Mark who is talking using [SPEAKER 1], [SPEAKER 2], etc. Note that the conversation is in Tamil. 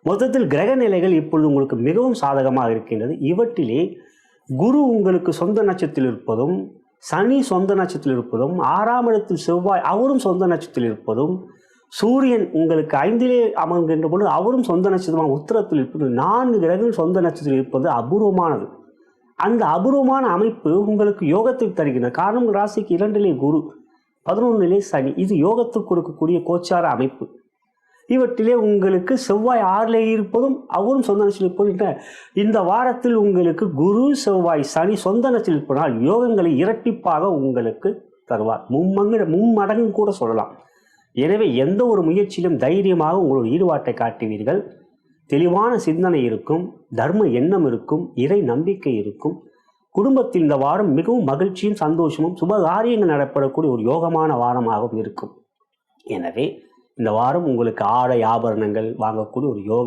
[SPEAKER 1] மொத்தத்தில் கிரக நிலைகள் இப்பொழுது உங்களுக்கு மிகவும் சாதகமாக இருக்கின்றது. இவற்றிலே குரு உங்களுக்கு சொந்த நட்சத்திரத்தில் இருப்பதும், சனி சொந்த நட்சத்திரத்தில் இருப்பதும், 6ஆம் இடத்தில் செவ்வாய் அவரும் சொந்த நட்சத்திரத்தில் இருப்பதும், சூரியன் உங்களுக்கு 5லே அமர்கின்ற பொழுது அவரும் சொந்த நட்சத்திரமாக உத்திரத்தில் இருப்பது, 4 கிரகங்கள் சொந்த நட்சத்திரத்தில் இருப்பது அபூர்வமானது. அந்த அபூர்வமான அமைப்பு உங்களுக்கு யோகத்தை தருகின்ற காரணம், ராசிக்கு 2லே குரு, 11லே சனி, இது யோகத்துக்கு கொடுக்கக்கூடிய கோச்சார அமைப்பு. இவற்றிலே உங்களுக்கு செவ்வாய் 6லே இருப்பதும் அவரும் சொந்த நட்சத்திரத்தில் இருப்பதும், இந்த வாரத்தில் உங்களுக்கு குரு செவ்வாய் சனி சொந்த நட்சத்திரத்தில் இருப்பதால் யோகங்களை இரட்டிப்பாக உங்களுக்கு தருவார். மும்மடங்கு கூட சொல்லலாம். எனவே எந்த ஒரு முயற்சியிலும் தைரியமாக உங்களோட ஈடுபாட்டை காட்டுவீர்கள். தெளிவான சிந்தனை இருக்கும், தர்ம எண்ணம் இருக்கும், இறை நம்பிக்கை இருக்கும். குடும்பத்தில் இந்த வாரம் மிகவும் மகிழ்ச்சியும் சந்தோஷமும் சுபகாரியங்கள் நடைபெறக்கூடிய ஒரு யோகமான வாரமாகவும் இருக்கும். எனவே இந்த வாரம் உங்களுக்கு ஆடை ஆபரணங்கள் வாங்கக்கூடிய ஒரு யோக